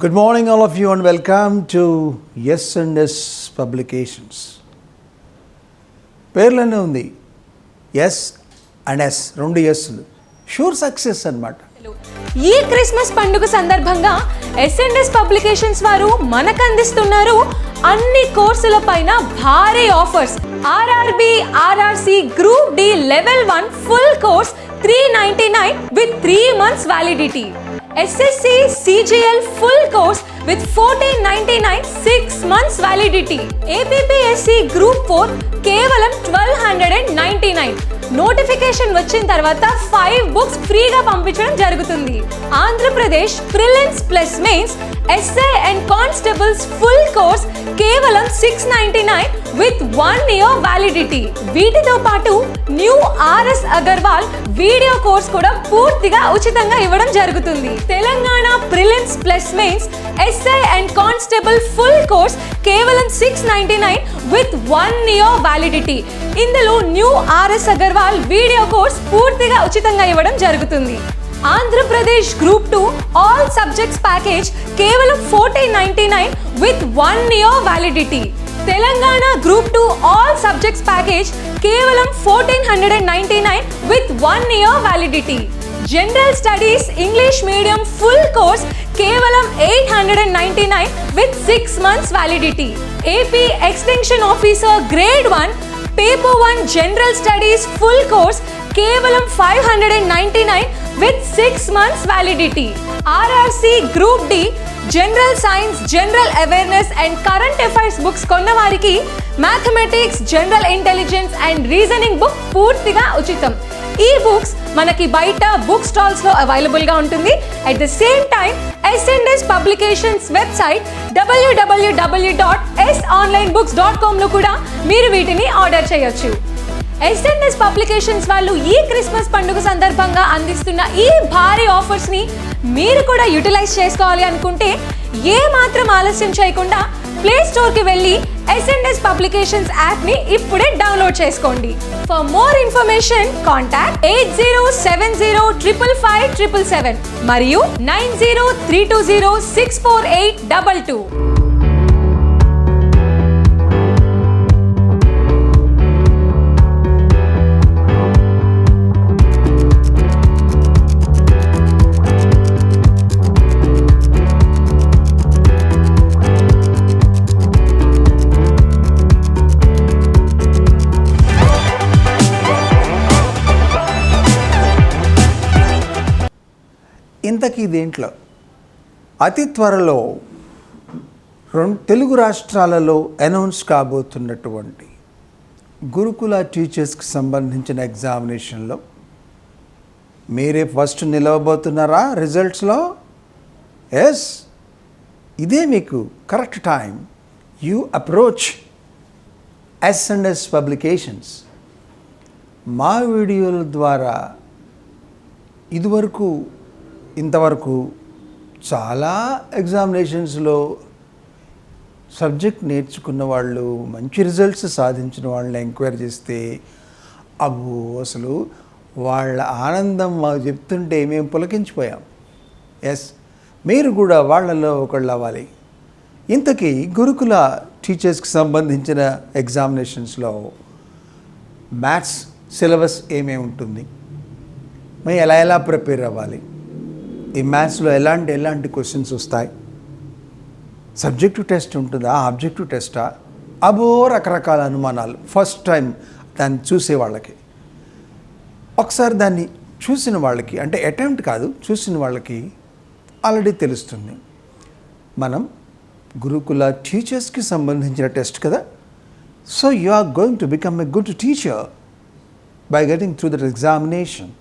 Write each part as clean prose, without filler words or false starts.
Good morning, all of you, and welcome to S&S Publications. పేర్లోనే ఉంది yes and yes, రెండు ఎస్లు, sure success అన్నమాట. ఈ Christmas పండుగ సందర్భంగా S&S పబ్లికేషన్స్ వారు మనకు అందిస్తున్నారు అన్ని కోర్సుల పైన భారీ offers. RRB, RRC, group D level 1 full course $399 with 3 months validity. SSC CGL full course with $1499 6 months validity. APPSC Group 4 కేవలం $1299. నోటిఫికేషన్ వచ్చిన తర్వాత 5 బుక్స్ ఫ్రీగా పంపించడం జరుగుతుంది. Andhra Pradesh prelims plus mains SI and constables full course కేవలం $699 విత్ 1 year వ్యాలిడిటీ. వీటితో పాటు new RS Agarwal video course కూడా పూర్తిగా ఉచితంగా ఇవ్వడం జరుగుతుంది. Telangana prelims plus mains SI and constable full course కేవలం $699 విత్ 1 year వ్యాలిడిటీ. ఇందులో new RS Agarwal video course పూర్తిగా ఉచితంగా ఇవ్వడం జరుగుతుంది. Andhra Pradesh group 2 all subjects package కేవలం $1499 with 1 year validity. Telangana group 2 all subjects package కేవలం $1499 with 1 year validity. General studies English medium full course కేవలం $899 with 6 months validity. AP extension officer grade 1 paper 1 general studies full course కేవలం $599 with 6 months validity. RRC group D general science, general awareness and current affairs books కొన్న వారికి mathematics, general intelligence and reasoning book పూర్తిగా ఉచితం. ఈ books మనకి బయట book stalls లో available గా ఉంటుంది. At the same time S&S publications website www.sonlinebooks.com లో కూడా మీరు వీటిని ఆర్డర్ చేయొచ్చు. S&S పబ్లికేషన్స్ వాళ్ళు ఈ క్రిస్మస్ పండుగ సందర్భంగా అందిస్తున్న ఈ భారీ ఆఫర్స్ ని మీరు కూడా యూటిలైజ్ చేసుకోవాలి అనుకుంటే ఏ మాత్రం ఆలస్యం చేయకుండా ప్లే స్టోర్ కి వెళ్ళి S&S పబ్లికేషన్స్ యాప్ ని ఇప్పుడే డౌన్లోడ్ చేసుకోండి. ఫర్ మోర్ ఇన్ఫర్మేషన్ కాంటాక్ట్ 8070555577 మరియు 9032064822. ఇంతకీ దీంట్లో అతి త్వరలో తెలుగు రాష్ట్రాలలో అనౌన్స్ కాబోతున్నటువంటి గురుకుల టీచర్స్కి సంబంధించిన ఎగ్జామినేషన్లో మీరే ఫస్ట్ నిలవబోతున్నారా రిజల్ట్స్లో? ఎస్, ఇదే మీకు correct time. You approach S&S publications. మా వీడియోల ద్వారా ఇంతవరకు చాలా ఎగ్జామినేషన్స్లో సబ్జెక్ట్ నేర్చుకున్న వాళ్ళు, మంచి రిజల్ట్స్ సాధించిన వాళ్ళని ఎంక్వైరీ చేస్తే అసలు వాళ్ళ ఆనందం మాకు చెప్తుంటే మేము పులకించిపోయాం. ఎస్, మీరు కూడా వాళ్ళలో ఒకళ్ళు అవ్వాలి. ఇంతకీ గురుకుల టీచర్స్కి సంబంధించిన ఎగ్జామినేషన్స్లో మ్యాథ్స్ సిలబస్ ఏమేమి ఉంటుంది, మేము ఎలా ప్రిపేర్ అవ్వాలి, ఈ మ్యాథ్స్లో ఎలాంటి క్వశ్చన్స్ వస్తాయి, సబ్జెక్టివ్ టెస్ట్ ఉంటుందా, ఆబ్జెక్టివ్ టెస్టా, రకరకాల అనుమానాలు ఫస్ట్ టైం దాన్ని చూసే వాళ్ళకి. ఒకసారి దాన్ని చూసిన వాళ్ళకి, అంటే అటెంప్ట్ కాదు, చూసిన వాళ్ళకి ఆల్రెడీ తెలుస్తుంది. మనం గురుకుల టీచర్స్కి సంబంధించిన టెస్ట్ కదా. So you are going to become a good teacher by getting through that examination.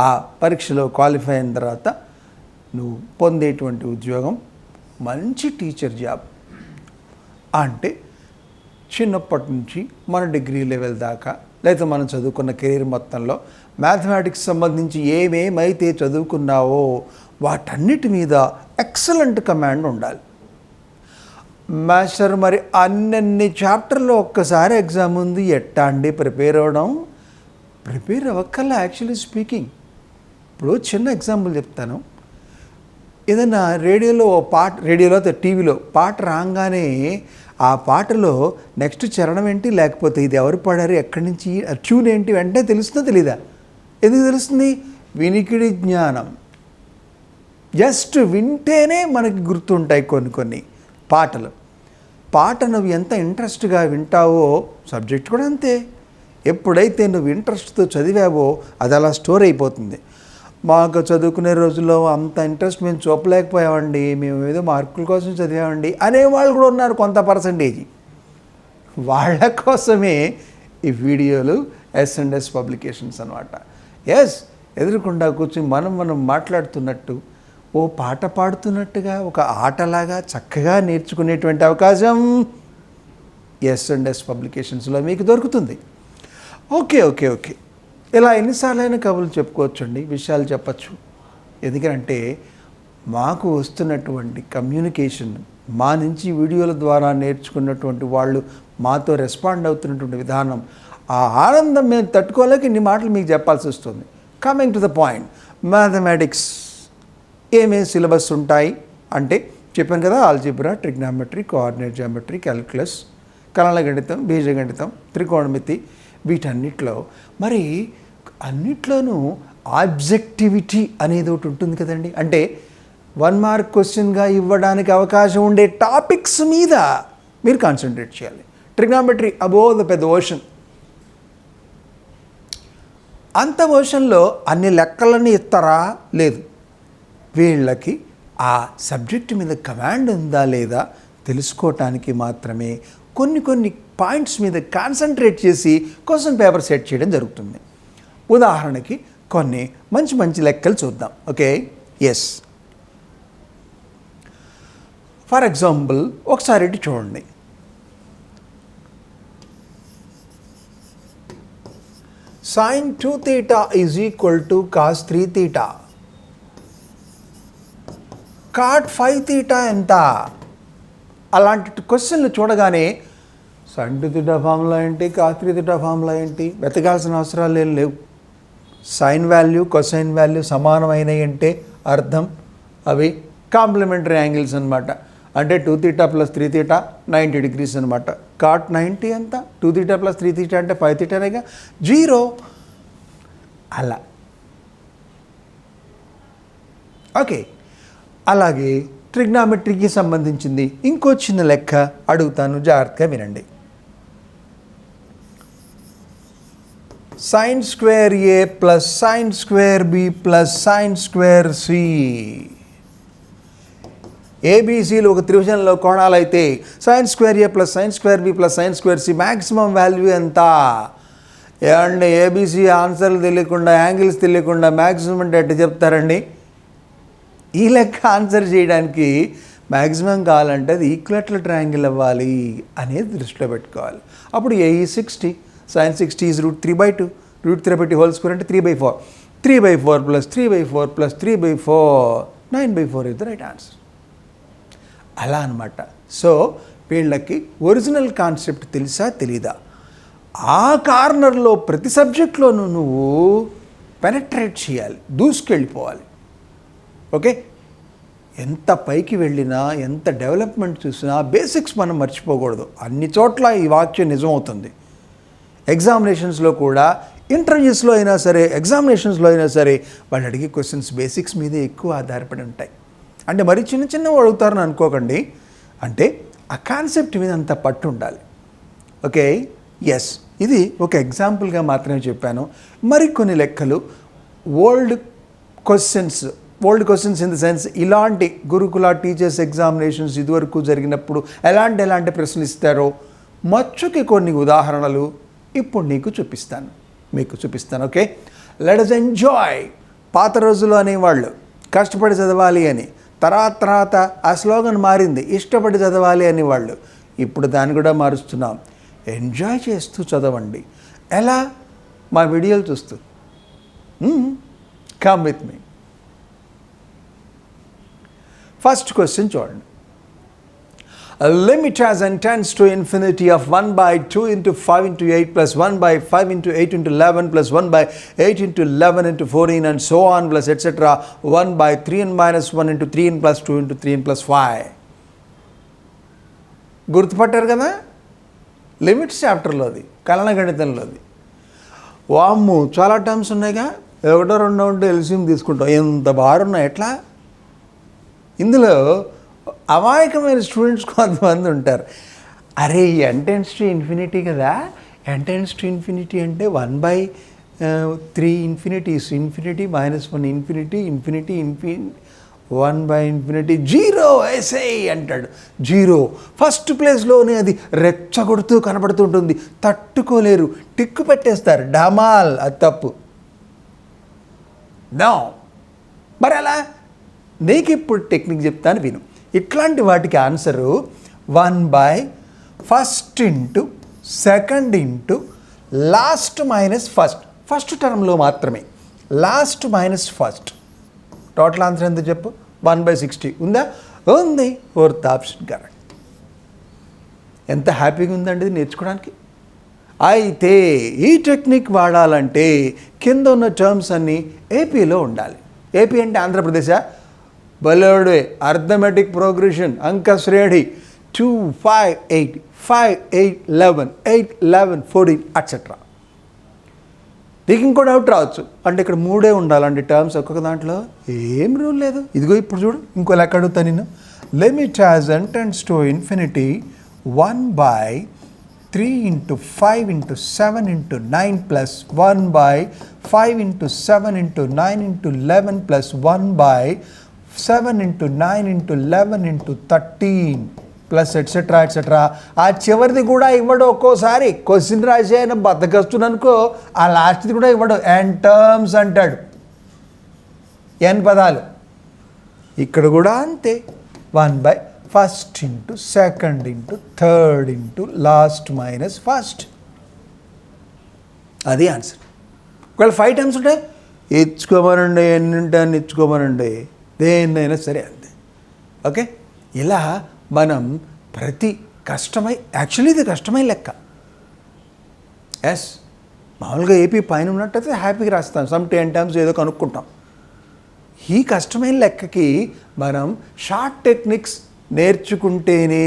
ఆ పరీక్షలో క్వాలిఫై అయిన తర్వాత నువ్వు పొందేటువంటి ఉద్యోగం మంచి టీచర్ జాబ్. అంటే చిన్నప్పటి నుంచి మన డిగ్రీ లెవెల్ దాకా, లేదా మనం చదువుకున్న కెరీర్ మొత్తంలో మ్యాథమెటిక్స్ సంబంధించి ఏమేమైతే చదువుకున్నావో వాటన్నిటి మీద ఎక్సలెంట్ కమాండ్ ఉండాలి. మాస్టర్, మరి అన్ని చాప్టర్లో ఒక్కసారి ఎగ్జామ్ ఉంది, ఎట్టా అండి ప్రిపేర్ అవ్వక్కల్లా. యాక్చువల్లీ స్పీకింగ్, ఇప్పుడు చిన్న ఎగ్జాంపుల్ చెప్తాను. ఏదైనా రేడియోలో టీవీలో పాట రాగానే ఆ పాటలో నెక్స్ట్ చరణం ఏంటి, లేకపోతే ఇది ఎవరు పాడారు, ఎక్కడి నుంచి, ట్యూన్ ఏంటి వెంటనే తెలుస్తుందో తెలీదా? ఎందుకు తెలుస్తుంది? వినికిడి జ్ఞానం. జస్ట్ వింటేనే మనకి గుర్తుంటాయి కొన్ని పాట నువ్వు ఎంత ఇంట్రెస్ట్గా వింటావో సబ్జెక్ట్ కూడా అంతే. ఎప్పుడైతే నువ్వు ఇంట్రెస్ట్తో చదివావో అది అలా స్టోర్ అయిపోతుంది. మాకు చదువుకునే రోజుల్లో అంత ఇంట్రెస్ట్ మేము చూపలేకపోయామండి, మేము ఏదో మార్కుల కోసం చదివామండి అనేవాళ్ళు కూడా ఉన్నారు కొంత పర్సంటేజ్. వాళ్ళ కోసమే ఈ వీడియోలు S&S పబ్లికేషన్స్ అనమాట. ఎదురుకుండా కూర్చొని మనం మాట్లాడుతున్నట్టు, ఓ పాట పాడుతున్నట్టుగా, ఒక ఆటలాగా చక్కగా నేర్చుకునేటువంటి అవకాశం S&S పబ్లికేషన్స్లో మీకు దొరుకుతుంది. ఓకే. ఇలా ఎన్నిసార్లైనా కబుర్లు చెప్పుకోవచ్చండి, విషయాలు చెప్పచ్చు. ఎందుకంటే మాకు వస్తున్నటువంటి కమ్యూనికేషన్, మా నుంచి వీడియోల ద్వారా నేర్చుకున్నటువంటి వాళ్ళు మాతో రెస్పాండ్ అవుతున్నటువంటి విధానం, ఆ ఆనందం మేము తట్టుకోలేక ఇన్ని మాటలు మీకు చెప్పాల్సి వస్తుంది. Coming to the point, mathematics ఏమేమి సిలబస్ ఉంటాయి అంటే చెప్పాను కదా, algebra, trigonometry, coordinate geometry, calculus, కలన గణితం, బీజగణితం, త్రికోణమితి, వీటన్నిటిలో మరి అన్నిట్లోనూ ఆబ్జెక్టివిటీ అనేది ఒకటి ఉంటుంది కదండి. అంటే 1 మార్క్ క్వశ్చన్గా ఇవ్వడానికి అవకాశం ఉండే టాపిక్స్ మీద మీరు కాన్సన్ట్రేట్ చేయాలి. ట్రిగ్నామెట్రీ ద పెద్ద ఓషన్, అంత ఓషన్లో అన్ని లెక్కలని ఇస్తారా? లేదు. వీళ్ళకి ఆ సబ్జెక్ట్ మీద కమాండ్ ఉందా లేదా తెలుసుకోవటానికి మాత్రమే కొన్ని పాయింట్స్ మీద కాన్సన్ట్రేట్ చేసి క్వశ్చన్ పేపర్ సెట్ చేయడం జరుగుతుంది. ఉదాహరణకి కొన్ని మంచి లెక్కలు చూద్దాం. ఓకే, ఫర్ ఎగ్జాంపుల్ ఒకసారి ఇటు చూడండి. sin 2 theta is equal to cos 3 theta. cot 5 theta ఎంత? అలాంటి క్వశ్చన్లు చూడగానే sin 2 theta ఫార్ములా ఏంటి, cos 3 theta ఫార్ములా ఏంటి వెతకాల్సిన అవసరాలు ఏం లేవు. సైన్ వాల్యూ, కొసైన్ వాల్యూ సమానమైనవి అంటే అర్థం అవి కాంప్లిమెంటరీ యాంగిల్స్ అనమాట. అంటే 2 theta plus 3 theta 90 degrees అనమాట. cot 90 ఎంత? 2 theta plus 3 theta అంటే 5 thetaనేగా, 0. అలా ఓకే. అలాగే ట్రిగ్నామెట్రీకి సంబంధించింది ఇంకో చిన్న లెక్క అడుగుతాను, జాగ్రత్తగా వినండి. sin square a plus sin square b plus sin square c. ఏబిసిలు ఒక త్రిభుజంలో కోణాలు అయితే sin square a plus sin square b plus sin square c maximum value ఎంత? ఏమండి, ఏబిసి ఆన్సర్లు తెలియకుండా, యాంగిల్స్ తెలియకుండా మ్యాక్సిమం అంటే ఎట్లా చెప్తారండి? ఈ లెక్క ఆన్సర్ చేయడానికి మ్యాక్సిమం కావాలంటే అది ఈక్వలెటరల్ ట్రయాంగిల్ అవ్వాలి అనేది దృష్టిలో పెట్టుకోవాలి. అప్పుడు ఏ 60, sin 60 is √3/2, √3/2 whole square అంటే 3/4, 3/4 plus 3/4 plus 3/4, 9/4 is the right answer. అలా అనమాట. సో వీళ్ళకి ఒరిజినల్ కాన్సెప్ట్ తెలుసా తెలీదా? ఆ కార్నర్లో ప్రతి సబ్జెక్ట్లోనూ నువ్వు పెనట్రేట్ చేయాలి, దూసుకెళ్ళిపోవాలి. ఓకే, ఎంత పైకి వెళ్ళినా, ఎంత డెవలప్మెంట్ చూసినా బేసిక్స్ మనం మర్చిపోకూడదు. అన్ని చోట్ల ఈ వాక్యం నిజమవుతుంది. ఎగ్జామినేషన్స్లో కూడా, ఇంటర్వ్యూస్లో అయినా సరే, ఎగ్జామినేషన్స్లో అయినా సరే వాళ్ళు అడిగే క్వశ్చన్స్ బేసిక్స్ మీదే ఎక్కువ ఆధారపడి ఉంటాయి. అంటే మరి చిన్నవి అడుగుతారని అనుకోకండి, అంటే ఆ కాన్సెప్ట్ మీద అంత పట్టు ఉండాలి. ఓకే, ఇది ఒక ఎగ్జాంపుల్గా మాత్రమే చెప్పాను. మరికొన్ని లెక్కలు old questions in the sense, ఇలాంటి గురుకుల టీచర్స్ ఎగ్జామినేషన్స్ ఇదివరకు జరిగినప్పుడు ఎలాంటి ప్రశ్నలు ఇస్తారో మచ్చుకి కొన్ని ఉదాహరణలు ఇప్పుడు మీకు చూపిస్తాను. Okay, let us enjoy. పాత రోజుల్లో అనేవాళ్ళు కష్టపడి చదవాలి అని, తర్వాత ఆ స్లోగన్ మారింది, ఇష్టపడి చదవాలి అనేవాళ్ళు. ఇప్పుడు దాన్ని కూడా మారుస్తున్నాం, ఎంజాయ్ చేస్తూ చదవండి. ఎలా? మా వీడియోలు చూస్తూ. Come with me. First question చూడండి. limit as n tends to infinity of 1 by 2 into 5 into 8 plus 1 by 5 into 8 into 11 plus 1 by 8 into 11 into 14 and so on plus etc. 1 by 3n minus 1 into 3n plus 2 into 3n plus 5. గుర్తుపట్టారు కదా, limits చాప్టర్లోది, కలన గణితంలోది. వామ్ము చాలా terms ఉన్నాయిగా, ఒకటో రెండో ఉంటే LCM తీసుకుంటాం, ఎంత బారున్నాయి ఎట్లా. ఇందులో అమాయకమైన స్టూడెంట్స్ కొంతమంది ఉంటారు, అరే n tends to infinity కదా, n tends to infinity అంటే 1 by 3 infinity is infinity minus 1 infinity infinity infinity 1 by infinity 0 SI అంటాడు. 0 ఫస్ట్ ప్లేస్లోనే అది రెచ్చగొడుతూ కనబడుతుంటుంది, తట్టుకోలేరు, టిక్కు పెట్టేస్తారు, డమాల్, అది తప్పు. నో, మరి అలా నీకు ఇప్పుడు టెక్నిక్ చెప్తాను విను. ఇట్లాంటి వాటికి answer 1 by first into second into last minus first. First టర్మ్లో మాత్రమే last minus first. Total answer ఎంత చెప్పు? 1/60 ఉందా? ఉంది. Fourth option correct. ఎంత హ్యాపీగా ఉందండి ఇది నేర్చుకోవడానికి. అయితే ఈ టెక్నిక్ వాడాలంటే కింద ఉన్న టర్మ్స్ అన్నీ ఏపీలో ఉండాలి. ఏపీ అంటే ఆంధ్రప్రదేశ్. బలోడే అర్థమెటిక్ ప్రోగ్రెషన్ అంక శ్రేణి 2 5 8 5 8 11 8 11 14 అట్సెట్రా. నీకు ఇంకో డౌట్ రావచ్చు, అంటే ఇక్కడ 3 ఉండాలండి టర్మ్స్ ఒక్కొక్క దాంట్లో. ఏం రూల్ లేదు. ఇదిగో ఇప్పుడు చూడు, ఇంకో లెక్క అడుగుతా నేను. Limit as n tends to infinity 1 by 3 into 5 into 7 into 9 plus 1 by 5 into 7 into 9 into 11 plus 1 by 7 into 9 into 11 into 13 plus etcetera etcetera. ఆ చివరిది కూడా ఇవ్వడు. ఒక్కోసారి క్వశ్చన్ రాసి ఆయన బద్దకొస్తున్నాను అనుకో, ఆ లాస్ట్ది కూడా ఇవ్వడు, n టర్మ్స్ అంటాడు, n పదాలు. ఇక్కడ కూడా అంతే, 1 by first into second into third into last minus first. అది ఆన్సర్. ఒకవేళ 5 టర్మ్స్ ఉంటాయి, ఇచ్చుకోమనండి, ఎన్ని ఉంటే అన్ని ఇచ్చుకోమనండి, దేన్నైనా సరే అంతే. ఓకే, ఇలా మనం ప్రతి యాక్చువల్లీ ఇది కష్టమైన లెక్క. ఎస్, మామూలుగా ఏపీ పైన ఉన్నట్టయితే హ్యాపీగా రాస్తాం, సమ్ 10 టర్మ్స్ ఏదో కనుక్కుంటాం. ఈ కష్టమైన లెక్కకి మనం షార్ట్ టెక్నిక్స్ నేర్చుకుంటేనే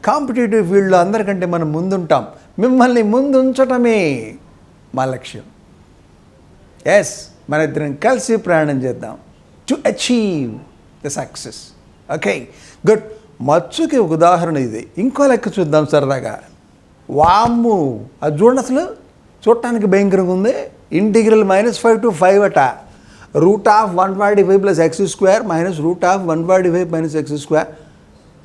కాంపిటేటివ్ ఫీల్డ్లో అందరికంటే మనం ముందుంటాం. మిమ్మల్ని ముందు ఉంచటమే మా లక్ష్యం. ఎస్, మన ఇద్దరం కలిసి ప్రయాణం చేద్దాం to achieve the success. Okay, good. మచ్చుకి ఒక ఉదాహరణ ఇది. ఇంకో లెక్క చూద్దాం సరదాగా. వామ్ము, అది చూడండి, అసలు చూడటానికి భయంకరంగా ఉంది. ఇంటిగ్రల్ -5 to 5 అట. √145 + x² minus √145 - x².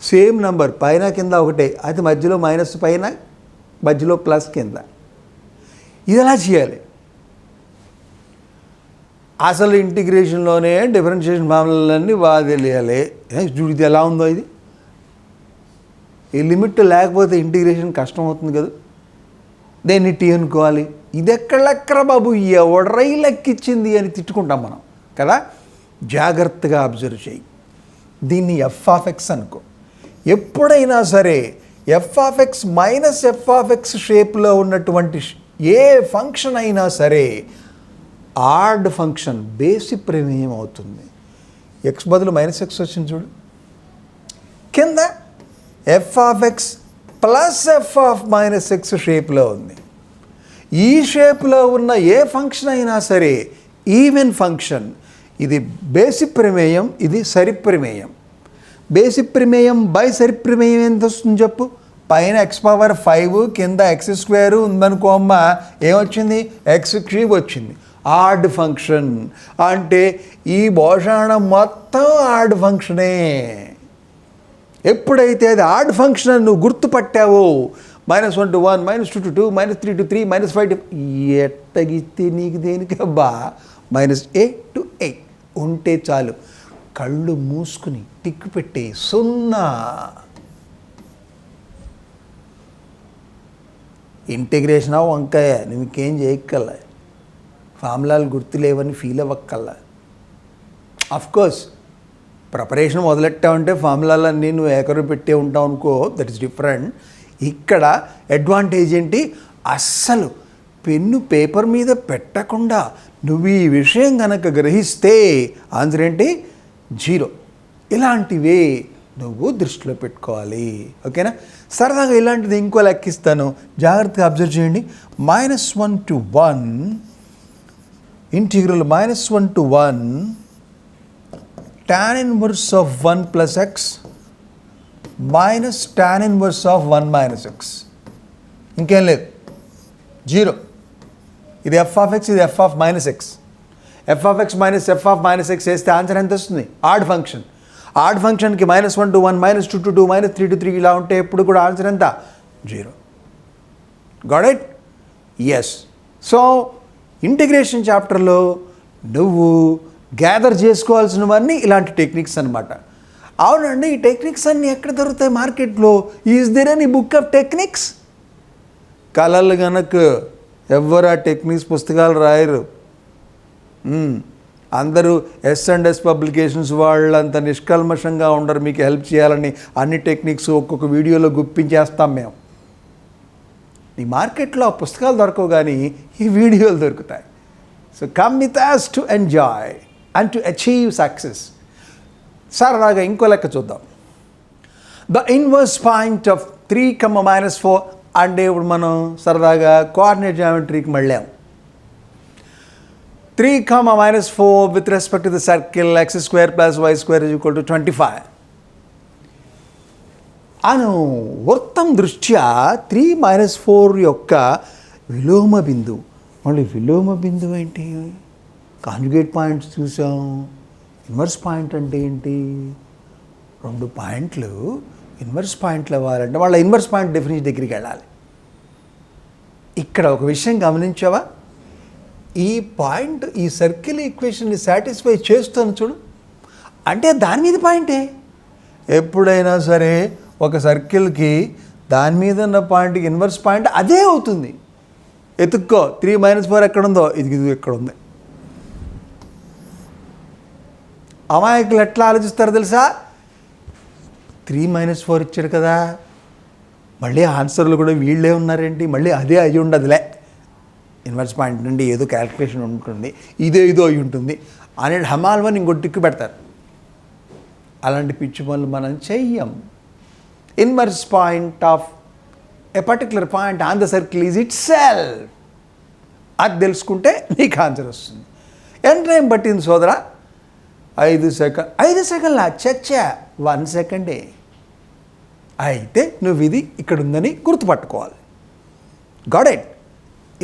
Same number, పైన కింద ఒకటే, అయితే మధ్యలో మైనస్ పైన, మధ్యలో ప్లస్ కింద. ఇది ఎలా చేయాలి? అసలు ఇంటిగ్రేషన్లోనే డిఫరెన్షియేషన్ ఫార్ములాలన్నీ బాగా తెలియాలి. చూడు ఇది ఎలా ఉందో. ఇది ఈ లిమిట్ లేకపోతే ఇంటిగ్రేషన్ కష్టం అవుతుంది కదా. దేన్ని టీ అనుకోవాలి. ఇది ఎక్కడ లెక్కరా బాబు, ఎవడరై లెక్కిచ్చింది అని తిట్టుకుంటాం మనం కదా. జాగ్రత్తగా అబ్జర్వ్ చేయి. దీన్ని f(x) అనుకో. ఎప్పుడైనా సరే f(x) మైనస్ f(x) షేప్లో ఉన్నటువంటి ఏ ఫంక్షన్ అయినా సరే ఆడ్ ఫంక్షన్ బేసి ప్రమేయం అవుతుంది. x బదులు -x వచ్చింది చూడు. కింద f(x) ప్లస్ f(-x) షేప్లో ఉంది. ఈ షేప్లో ఉన్న ఏ ఫంక్షన్ అయినా సరే ఈవెన్ ఫంక్షన్. ఇది బేసి ప్రమేయం, ఇది సరి ప్రమేయం. బేసి ప్రమేయం బై సరి ప్రమేయం ఎంత వస్తుంది చెప్పు? పైన x⁵, కింద x² ఉందనుకో అమ్మ, ఏమొచ్చింది? x³ వచ్చింది. ఆడ్ ఫంక్షన్ అంటే ఈ భోషాణం మొత్తం ఆడ్ ఫంక్షనే. ఎప్పుడైతే అది ఆడ్ ఫంక్షన్ అని నువ్వు గుర్తుపట్టావో, -1 to 1, -2 to 2, -3 to 3, -5 to ఎట్టగిస్తే నీకు దేనికబ్బా, -8 to 8 ఉంటే చాలు. కళ్ళు మూసుకుని టిక్కు పెట్టే 0. ఇంటిగ్రేషన్ వంకాయ, నువ్వు ఇంకేం చేయక్కల్లా, ఫార్ములాలు గుర్తులేవని ఫీల్ అవ్వక్కల్లా. అఫ్కోర్స్ ప్రిపరేషన్ మొదలెట్టావంటే ఫార్ములాలన్నీ నువ్వు ఏకరు పెట్టే ఉంటావు అనుకో, దట్ ఈస్ డిఫరెంట్. ఇక్కడ అడ్వాంటేజ్ ఏంటి, అస్సలు పెన్ను పేపర్ మీద పెట్టకుండా నువ్వు ఈ విషయం కనుక గ్రహిస్తే ఆన్సర్ ఏంటి 0. ఇలాంటివే నువ్వు దృష్టిలో పెట్టుకోవాలి. ఓకేనా? సరదాగా ఇలాంటిది ఇంకో లెక్కిస్తాను, జాగ్రత్తగా అబ్జర్వ్ చేయండి. -1 to 1 integral -1 to 1 tan inverse of 1 plus x minus tan inverse of 1 minus x. ఇంకేం లేదు, 0. ఇది f of x, ఇది f of minus x. f of x minus f of minus x వేస్తే ఆన్సర్ ఎంత వస్తుంది? Add function. Add ఫంక్షన్కి -1 to 1, -2 to 2, -3 to 3 ఇలా ఉంటే ఎప్పుడు కూడా ఆన్సర్ ఎంత? 0. Got it? Yes. So integration చాప్టర్లో నువ్వు గ్యాదర్ చేసుకోవాల్సినవన్నీ ఇలాంటి టెక్నిక్స్ అనమాట. అవునండి, ఈ టెక్నిక్స్ అన్నీ ఎక్కడ దొరుకుతాయి మార్కెట్లో? Is there any book of techniques? కళలు గనక ఎవ్వరు ఆ టెక్నిక్స్ పుస్తకాలు రాయరు. అందరూ S&S పబ్లికేషన్స్ వాళ్ళంత నిష్కల్మషంగా ఉండరు మీకు హెల్ప్ చేయాలని అన్ని టెక్నిక్స్ ఒక్కొక్క వీడియోలో గుప్పించేస్తాం మేము. ఈ మార్కెట్లో ఆ పుస్తకాలు దొరకవు కానీ ఈ వీడియోలు దొరుకుతాయి. So come with us to enjoy and to achieve success. సరదాగా ఇంకో లెక్క చూద్దాం. ద ఇన్వర్స్ పాయింట్ ఆఫ్ 3, -4 అంటే ఇప్పుడు మనం సరదాగా coordinate జామెట్రీకి మళ్ళాం. 3, -4 with respect to the circle x² + y² = 25. అను వృత్తం దృష్ట్యా 3 - 4 యొక్క విలోమ బిందువు. మళ్ళీ విలోమ బిందువు ఏంటి? కాంజుగేట్ పాయింట్స్ చూసాం. ఇన్వర్స్ పాయింట్ అంటే ఏంటి? 2 పాయింట్లు ఇన్వర్స్ పాయింట్లు అవ్వాలంటే వాళ్ళ ఇన్వర్స్ పాయింట్ డెఫినిషన్ దగ్గరికి వెళ్ళాలి. ఇక్కడ ఒక విషయం గమనించావా? ఈ పాయింట్ ఈ సర్కిల్ ఈక్వేషన్ని సాటిస్ఫై చేస్తాను చూడు, అంటే దాని మీద పాయింటే. ఎప్పుడైనా సరే ఒక సర్కిల్కి దాని మీద ఉన్న పాయింట్కి ఇన్వర్స్ పాయింట్ అదే అవుతుంది. ఎత్తుక్కో, 3 - 4 ఎక్కడుందో ఇది ఎక్కడ ఉంది. అమాయకులు ఎట్లా ఆలోచిస్తారో తెలుసా? 3 - 4 ఇచ్చారు కదా, మళ్ళీ ఆన్సర్లు కూడా వీళ్ళే ఉన్నారేంటి, మళ్ళీ అదే అయ్యి ఉండదులే, ఇన్వర్స్ పాయింట్ నుండి ఏదో క్యాలిక్యులేషన్ ఉంటుంది, ఇదో అయి ఉంటుంది అనే హమాల్వని ఇంకోటి టిక్కు పెడతారు. అలాంటి పిచ్చి పనులు మనం చెయ్యం. Inverse point of A particular point on the circle is it self. అది తెలుసుకుంటే నీకు ఆన్సర్ వస్తుంది. ఎంత టైం పట్టింది సోదరా? 5 సెకండ్లా? చచ్చా, 1 సెకండే. అయితే నువ్వు ఇది ఇక్కడ ఉందని గుర్తుపట్టుకోవాలి. Got it?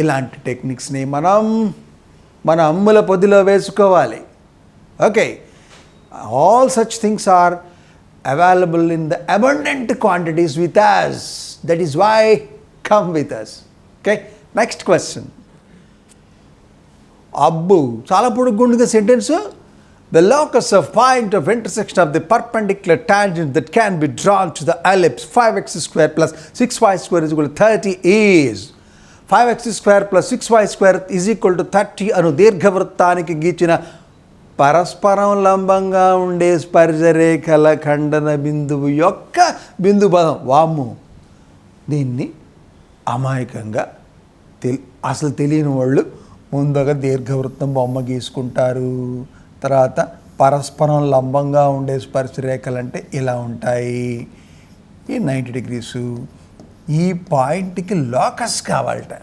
ఇలాంటి టెక్నిక్స్ని మనం మన అమ్ముల పొదిలో వేసుకోవాలి. Okay, all such things are available in the abundant quantities with us. That is why come with us. Okay, next question. అబ్బు చాలా పొడుగుండుగా sentence. The locus of point of intersection of the perpendicular tangent that can be drawn to the ellipse 5x² plus 6y² is equal to 30 is 5x² plus 6y² is equal to 30 అను దీర్ఘవృత్తానికి గీచిన పరస్పరం లంబంగా ఉండే స్పర్శరేఖల ఖండన బిందువు యొక్క బిందు పదం. వాము, దీన్ని అమాయకంగా అసలు తెలియని వాళ్ళు ముందుగా దీర్ఘవృత్తం బొమ్మ గీసుకుంటారు. తర్వాత పరస్పరం లంబంగా ఉండే స్పర్శరేఖలు అంటే ఇలా ఉంటాయి, ఈ 90 degrees. ఈ పాయింట్కి లోకస్ కావాలట.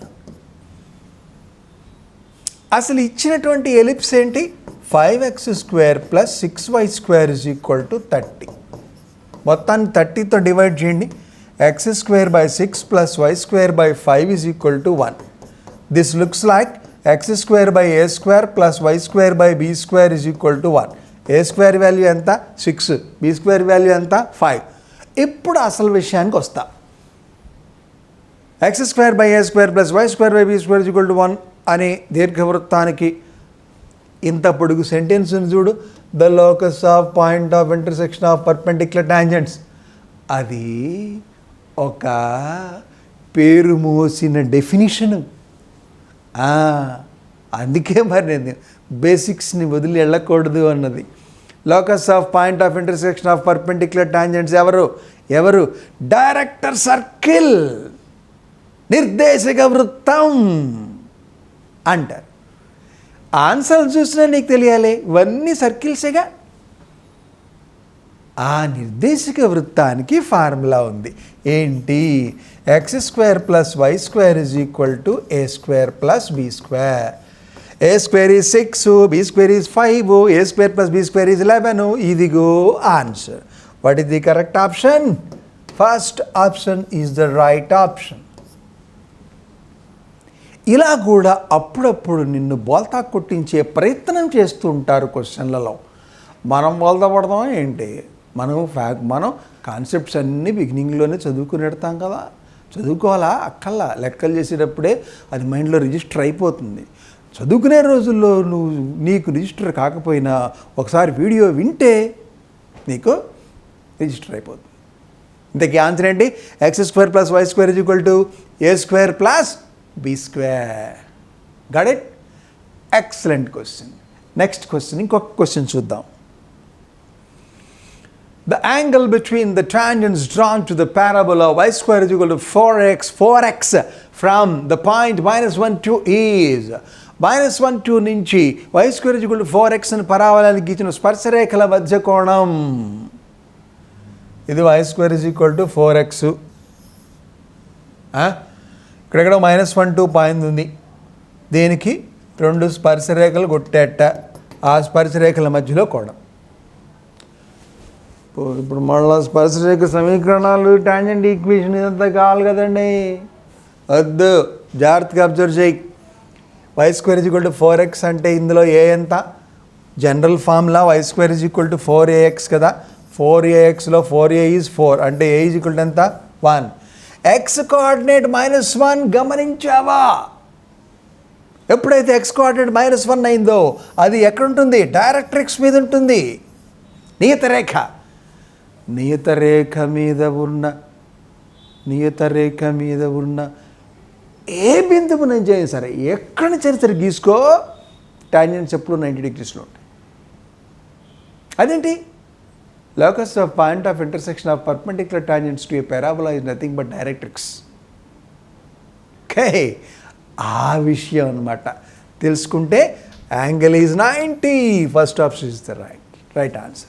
అసలు ఇచ్చినటువంటి ఎలిప్స్ ఏంటి? 5x² plus 6y² is equal to 30. మొత్తాన్ని 30తో డివైడ్ చేయండి. x² / 6 plus y² / 5 is equal to 1. This looks like x² / a² plus y² / b² is equal to 1. a² value ఎంత? 6. b² వాల్యూ ఎంత? 5. ఇప్పుడు అసలు విషయానికి వస్తా. x² / a² plus y² / b² is equal to 1 అనే దీర్ఘవృత్తానికి ఇంత పొడుగు సెంటెన్స్ చూడు. The locus of point of intersection of perpendicular tangents. అది ఒక పేరు మోసిన డెఫినిషను. అందుకే మరి నేను బేసిక్స్ని వదిలి వెళ్ళకూడదు అన్నది. Locus of point of intersection of perpendicular tangents ఎవరు డైరెక్టర్ సర్కిల్, నిర్దేశక వృత్తం అంటారు. ఆన్సర్ చూసినా నీకు తెలియాలి, ఇవన్నీ సర్కిల్సేగా. ఆ నిర్దేశక వృత్తానికి ఫార్ములా ఉంది. ఏంటి? x² + y² = a² + b². a² is 6, b² is 5, a² + b² is 11. ఇదిగో answer. What is the correct option? First option is the right option. ఇలా కూడా అప్పుడప్పుడు నిన్ను బోల్తా కొట్టించే ప్రయత్నం చేస్తూ ఉంటారు క్వశ్చన్లలో. మనం బోల్తా పడతాం ఏంటి? మనం కాన్సెప్ట్స్ అన్నీ బిగినింగ్లోనే చదువుకుని పెడతాం కదా. చదువుకోవాలా అక్కల్లా, లెక్కలు చేసేటప్పుడే అది మైండ్లో రిజిస్టర్ అయిపోతుంది. చదువుకునే రోజుల్లో నీకు రిజిస్టర్ కాకపోయినా ఒకసారి వీడియో వింటే నీకు రిజిస్టర్ అయిపోతుంది. ఇంతకీ ఆన్సర్ ఏంటి? x² + y² = a² + b². Got it? Excellent question. Next question, ఇంకొక క్వశ్చన్ చూద్దాం. The angle between the tangents drawn to the parabola y² = 4x from the point -1, 2 is -1, 2 నుంచి y² = 4x అని పరావలానికి గీచిన స్పర్శరేఖల మధ్య కోణం. ఇది y² = 4x. ఇక్కడెక్కడ -1, 2 point ఉంది. దీనికి 2 స్పర్శరేఖలు కొట్టేట, ఆ స్పర్శరేఖల మధ్యలో కోణం. ఇప్పుడు మళ్ళీ స్పర్శరేఖ సమీకరణాలు, టాంజెంట్ ఈక్వేషన్ ఇదంతా కావాలి కదండి. వద్దు, జాగ్రత్తగా అబ్జర్వ్ చేయి. y² = 4x అంటే ఇందులో ఏ ఎంత? జనరల్ ఫార్ములా y² = 4ax కదా. 4axలో 4a is 4 అంటే a = ఎంత? 1. x coordinate -1 గమనించావా? ఎప్పుడైతే x కోఆర్డినేట్ -1 అయిందో అది ఎక్కడుంటుంది? డైరెక్ట్రిక్స్ మీద ఉంటుంది. నియతరేఖ మీద ఉన్న ఏ బిందువు నుంచి అయినా సరే, ఎక్కడి నుంచి అయినా సరే గీసుకో, టాంజెంట్స్ ఎప్పుడు 90 degreesలో ఉంటాయి. అదేంటి? Locus of point of intersection of perpendicular tangents to A parabola is nothing but directrix. Okay, ఆ విషయం అన్నమాట. తెలుసుకుంటే angle is 90. First option is the right answer.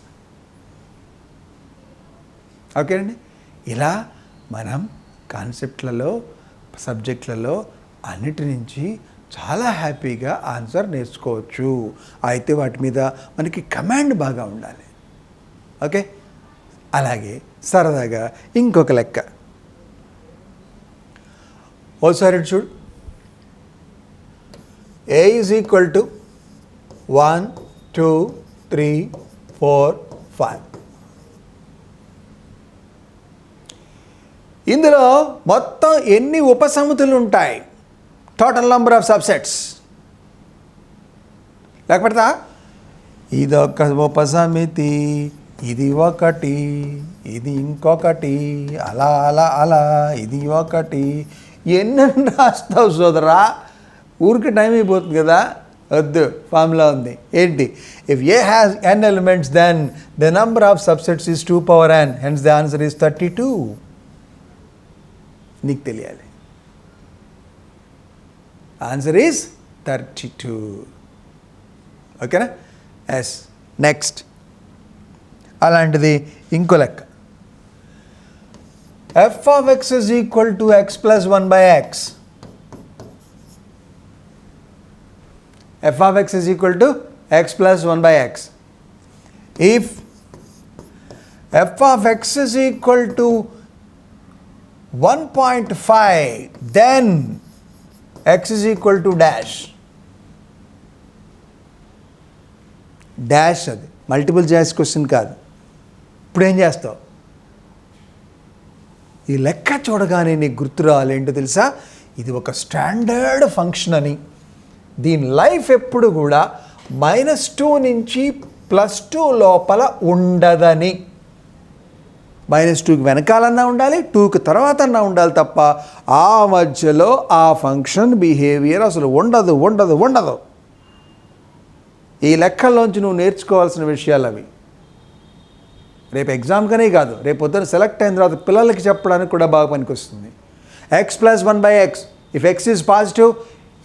Okay అండి. ఇలా మనం కాన్సెప్ట్లలో, సబ్జెక్టులలో అన్నిటి నుంచి చాలా హ్యాపీగా ఆన్సర్ నేర్చుకోవచ్చు. అయితే వాటి మీద మనకి కమాండ్ బాగా ఉండాలి. ఓకే, అలాగే సరదాగా ఇంకొక లెక్క ఓసారి చూడు. a = 1, 2, 3, 4, 5. ఇందులో మొత్తం ఎన్ని ఉపసమితులు ఉంటాయి? Total number of subsets. లేకపోతే ఇదొక ఉపసమితి, ఇది ఒకటి, ఇది ఇంకొకటి, అలా అలా అలా ఇది ఒకటి. ఎన్ని రాస్తావు సోదరా? ఊరికి టైం అయిపోతుంది కదా. వద్దు, ఫార్ములా ఉంది. ఏంటి? If A has n elements then the number of subsets is 2 power n, hence the answer is 32. నీకు తెలియాలి. Answer is 32. ఓకేనా? ఎస్. నెక్స్ట్ అలాంటిది ఇంకో లెక్క. f of x is equal to x plus 1 by x. f of x is equal to x plus 1 by x. If f of x is equal to 1.5, then x is equal to dash. Dash అది multiple choice question కాదు. ఇప్పుడు ఏం చేస్తావు? ఈ లెక్క చూడగానే నీకు గుర్తు రావాలి ఏంటో తెలుసా? ఇది ఒక స్టాండర్డ్ ఫంక్షన్ అని. దీని లైఫ్ ఎప్పుడు కూడా -2 నుంచి +2 లోపల ఉండదని. -2కి వెనకాలన్నా ఉండాలి, 2కి తర్వాత అన్నా ఉండాలి తప్ప ఆ మధ్యలో ఆ ఫంక్షన్ బిహేవియర్ అసలు ఉండదు. ఈ లెక్కల్లోంచి నువ్వు నేర్చుకోవాల్సిన విషయాలు అవి. రేపు ఎగ్జామ్కనే కాదు, రేపు పొద్దున సెలెక్ట్ అయిన తర్వాత పిల్లలకి చెప్పడానికి కూడా బాగా పనికొస్తుంది. X plus 1/x, if X is positive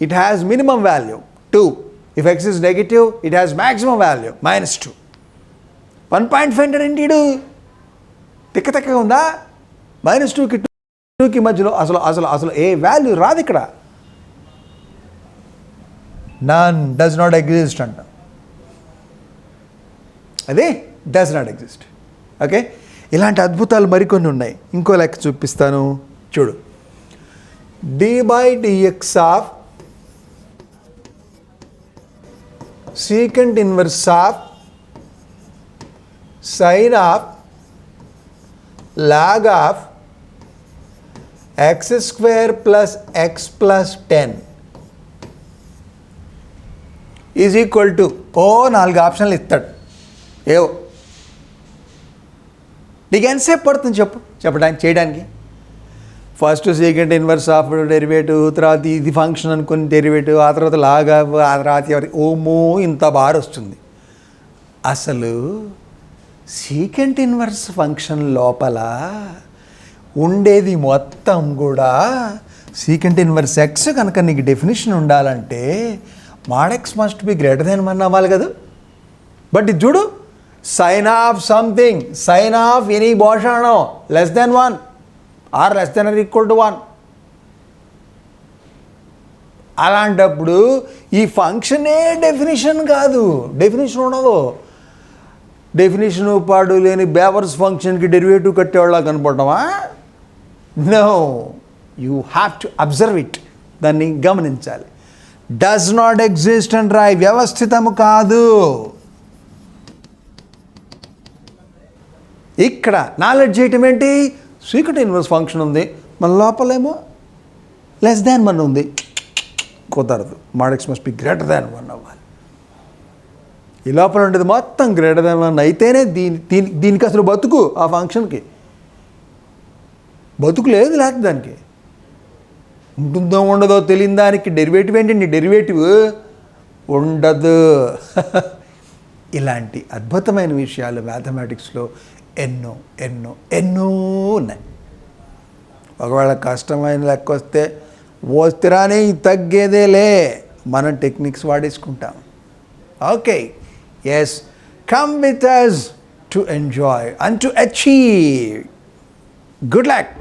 it has minimum value 2, if X is negative it has maximum value -2. 1.5 అంటే ఏంటి? తిక్కగా ఉందా? -2కి 2కి మధ్యలో అసలు అసలు అసలు ఏ వాల్యూ రాదు ఇక్కడ. నన్ డస్ నాట్ ఎగ్జిస్ట్ అంట. అది డస్ నాట్ ఎగ్జిస్ట్. ఓకే, ఇలాంటి అద్భుతాలు మరికొన్ని ఉన్నాయి. ఇంకో లెక్క చూపిస్తాను చూడు. d/dx of secant inverse of sin of log of x² plus x plus 10 is equal to 4 ఆప్షన్లు ఇస్తాడు. ఏవో నీకు ఎంతసేపు పడుతుంది చెప్పడానికి చేయడానికి? First second inverse of derivative, తర్వాత ఇది ఫంక్షన్ అనుకుని డెరివేటివ్, ఆ తర్వాత లాగా, ఆ తర్వాత ఎవరికి ఓమో ఇంత బార్ వస్తుంది. అసలు సీకెంట్ ఇన్వర్స్ ఫంక్షన్ లోపల ఉండేది మొత్తం కూడా సీకెంట్ ఇన్వర్స్ ఎక్స్ కనుక నీకు డెఫినేషన్ ఉండాలంటే mod x must be greater than 1 అవ్వాలి కదా. బట్ ఇది చూడు, sine of something, sine of any భోషాణం less than 1 or less than or equal to 1. అలాంటప్పుడు ఈ ఫంక్షనే డెఫినేషన్ కాదు, డెఫినేషన్ ఉండదు. డెఫినేషన్ పాడు లేని బేవర్స్ ఫంక్షన్కి డెరివేటివ్ కట్టేవాళ్ళ కనపడమా? No, you have to observe it. దాన్ని గమనించాలి. డస్ నాట్ ఎగ్జిస్ట్ అండ్ రాయ్, వ్యవస్థితము కాదు. ఇక్కడ నాలెడ్జ్ చేయటం ఏంటి? సీక్రెట్ ఇన్వర్స్ ఫంక్షన్ ఉంది, మన లోపలేమో లెస్ దాన్ 1 ఉంది. కుదరదు. mod x must be greater than 1 అవ్వాలి. ఈ లోపల ఉండేది మొత్తం గ్రేటర్ దాన్ 1 అయితేనే దీనికి అసలు బతుకు. ఆ ఫంక్షన్కి బతుకు లేదు, లేకపోతే దానికి ఉంటుందో ఉండదో తెలియని దానికి డెరివేటివ్ ఏంటండి? డెరివేటివ్ ఉండదు. ఇలాంటి అద్భుతమైన విషయాలు మ్యాథమెటిక్స్లో ఎన్నో ఎన్నో ఎన్నో ఉన్నాయి. ఒకవేళ కష్టమైన లెక్క వస్తే రాని తగ్గేదేలే, మనం టెక్నిక్స్ వాడేసుకుంటాం. Okay, yes, come with us to enjoy and to achieve. Good luck.